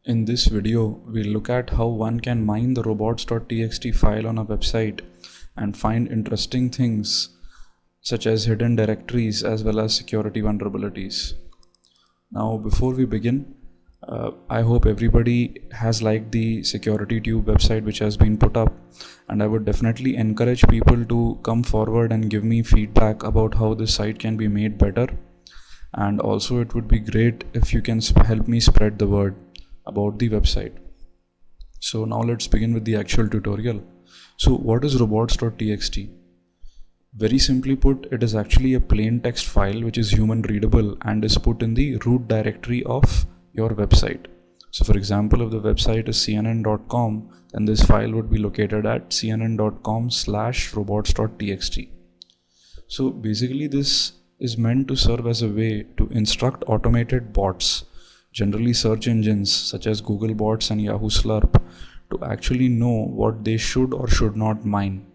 In this video, we'll look at how one can mine the robots.txt file on a website and find interesting things such as hidden directories as well as security vulnerabilities. Now, before we begin, I hope everybody has liked the SecurityTube website which has been put up, and I would definitely encourage people to come forward and give me feedback about how this site can be made better. And also it would be great if you can help me spread the word about the website. So now let's begin with the actual tutorial. So what is robots.txt? Very simply put, it is actually a plain text file which is human readable and is put in the root directory of your website. So for example, if the website is cnn.com, then this file would be located at cnn.com/robots.txt. So basically this is meant to serve as a way to instruct automated bots, generally search engines such as Google bots and Yahoo Slurp, to actually know what they should or should not mine.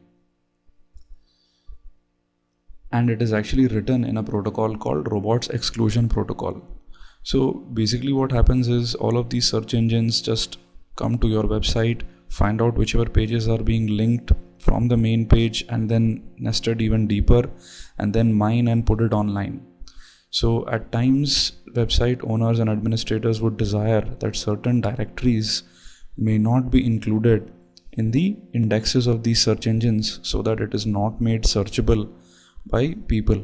And it is actually written in a protocol called Robots Exclusion Protocol. So basically what happens is all of these search engines just come to your website, find out whichever pages are being linked from the main page and then nested even deeper, and then mine and put it online. So at times website owners and administrators would desire that certain directories may not be included in the indexes of these search engines so that it is not made searchable by people.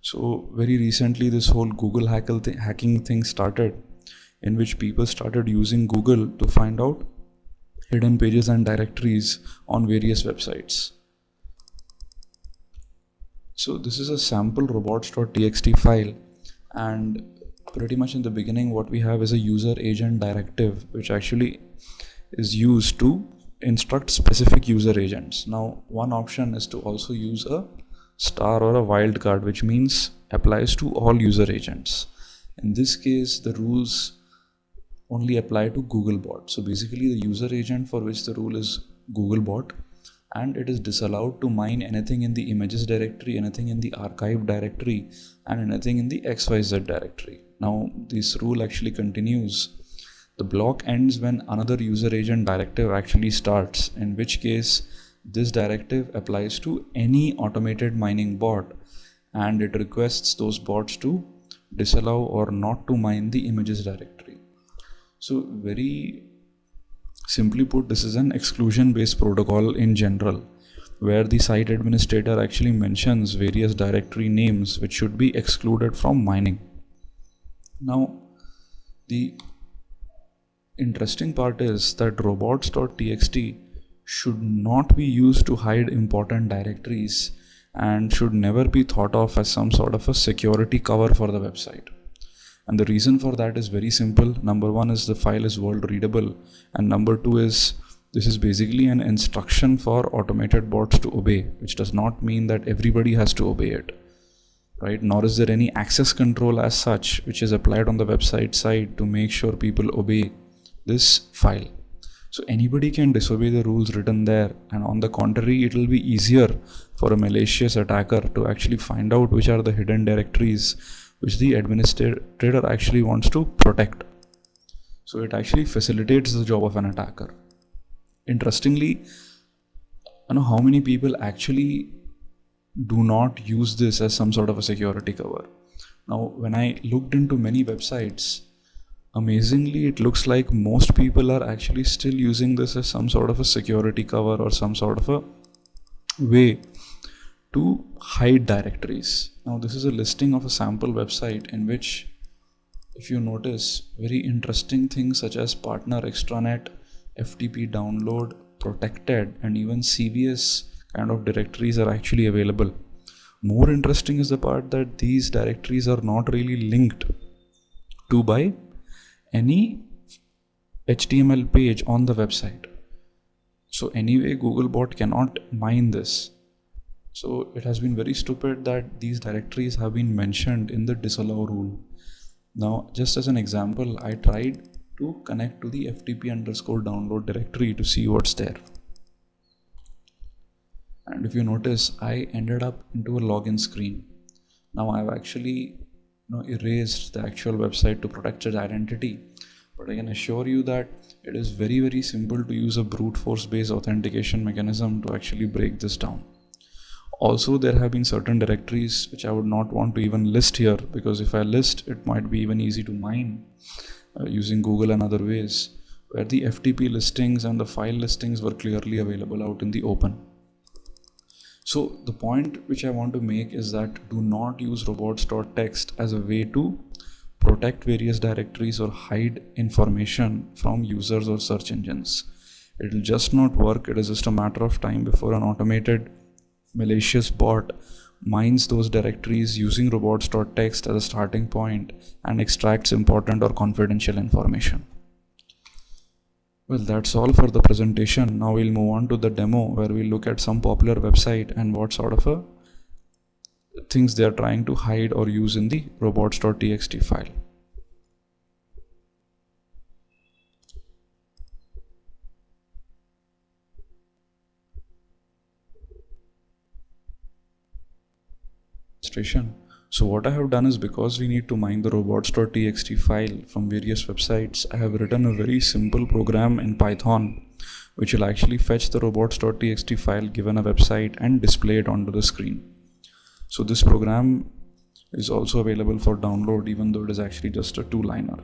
So very recently this whole Google hacking thing started, in which people started using Google to find out hidden pages and directories on various websites. So this is a sample robots.txt file, and pretty much in the beginning what we have is a user agent directive which actually is used to instruct specific user agents. Now one option is to also use a star or a wildcard, which means applies to all user agents. In this case the rules only apply to Googlebot. So basically the user agent for which the rule is Googlebot, and it is disallowed to mine anything in the images directory, anything in the archive directory, and anything in the XYZ directory. Now this rule actually continues. The block ends when another user agent directive actually starts, in which case this directive applies to any automated mining bot, and it requests those bots to disallow or not to mine the images directory. So very simply put, this is an exclusion based protocol in general, where the site administrator actually mentions various directory names which should be excluded from mining. Now the interesting part is that robots.txt should not be used to hide important directories and should never be thought of as some sort of a security cover for the website. And the reason for that is very simple. Number one is the file is world readable, and number two is this is basically an instruction for automated bots to obey, which does not mean that everybody has to obey it, right? Nor is there any access control as such which is applied on the website side to make sure people obey this file. So anybody can disobey the rules written there, and on the contrary, it will be easier for a malicious attacker to actually find out which are the hidden directories which the administrator actually wants to protect. So it actually facilitates the job of an attacker. Interestingly, I know how many people actually do not use this as some sort of a security cover. Now, when I looked into many websites, amazingly, it looks like most people are actually still using this as some sort of a security cover or some sort of a way to hide directories. Now this is a listing of a sample website in which, if you notice, very interesting things such as partner extranet, FTP download, protected, and even CVS kind of directories are actually available. More interesting is the part that these directories are not really linked to by any HTML page on the website. So anyway, Googlebot cannot mine this. So it has been very stupid that these directories have been mentioned in the disallow rule. Now, just as an example, I tried to connect to the FTP_download directory to see what's there. And if you notice, I ended up into a login screen. Now I've actually erased the actual website to protect its identity, but I can assure you that it is very simple to use a brute force based authentication mechanism to actually break this down. Also, there have been certain directories which I would not want to even list here, because if I list, it might be even easy to mine using Google and other ways, where the FTP listings and the file listings were clearly available out in the open. So the point which I want to make is that do not use robots.txt as a way to protect various directories or hide information from users or search engines. It will just not work. It is just a matter of time before an automated malicious bot mines those directories using robots.txt as a starting point and extracts important or confidential information. Well, that's all for the presentation. Now we'll move on to the demo where we'll look at some popular website and what sort of things they are trying to hide or use in the robots.txt file. So what I have done is, because we need to mine the robots.txt file from various websites, I have written a very simple program in Python which will actually fetch the robots.txt file given a website and display it onto the screen. So this program is also available for download, even though it is actually just a 2-liner.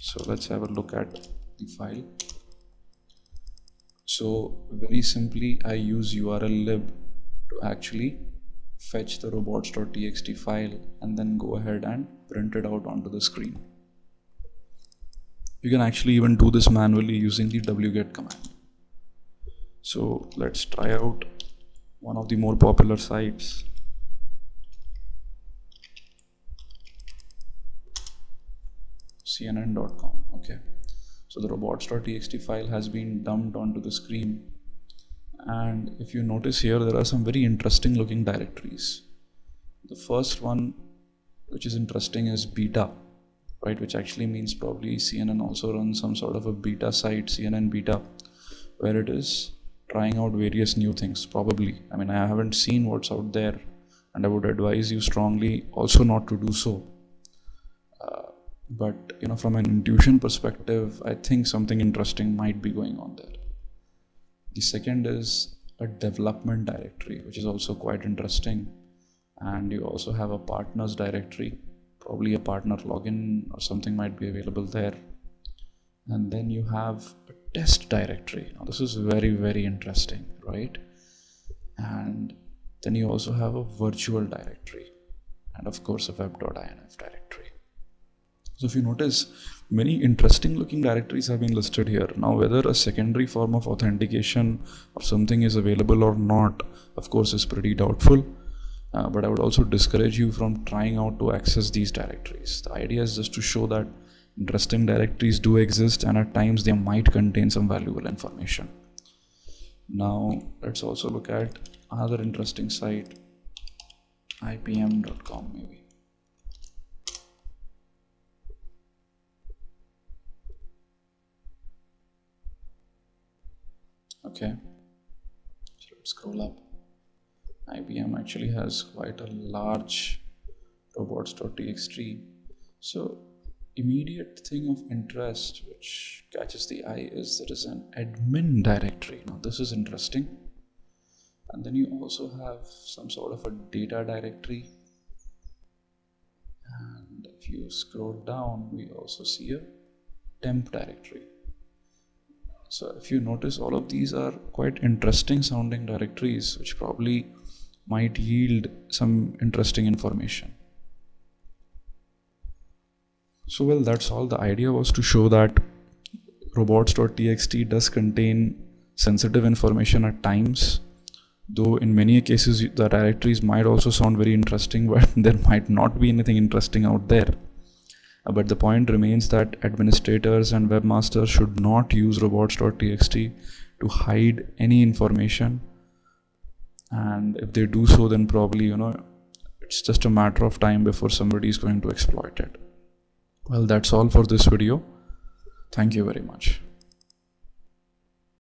So let's have a look at the file. So very simply, I use urllib to actually fetch the robots.txt file and then go ahead and print it out onto the screen. You can actually even do this manually using the wget command. So let's try out one of the more popular sites. CNN.com. Okay, so the robots.txt file has been dumped onto the screen, and if you notice here, there are some very interesting looking directories. The first one which is interesting is beta, right, which actually means probably CNN also runs some sort of a beta site, CNN beta, where it is trying out various new things. Probably, I mean, I haven't seen what's out there, and I would advise you strongly also not to do so. But you know, from an intuition perspective, I think something interesting might be going on there. The second is a development directory, which is also quite interesting. And you also have a partners directory, probably a partner login or something might be available there. And then you have a test directory. Now this is very interesting, right? And then you also have a virtual directory, and of course a web.inf directory. So if you notice, many interesting looking directories have been listed here. Now whether a secondary form of authentication or something is available or not, of course, is pretty doubtful. But I would also discourage you from trying out to access these directories. The idea is just to show that interesting directories do exist, and at times they might contain some valuable information. Now let's also look at another interesting site, ipm.com maybe. Okay, so let's scroll up. IBM actually has quite a large robots.txt. So immediate thing of interest which catches the eye is there is an admin directory. Now this is interesting. And then you also have some sort of a data directory. And if you scroll down, we also see a temp directory. So if you notice, all of these are quite interesting sounding directories which probably might yield some interesting information. So well, that's all. The idea was to show that robots.txt does contain sensitive information at times, though in many cases the directories might also sound very interesting, but there might not be anything interesting out there. But the point remains that administrators and webmasters should not use robots.txt to hide any information, and if they do so, then probably, you know, it's just a matter of time before somebody is going to exploit it. Well, that's all for this video. Thank you very much.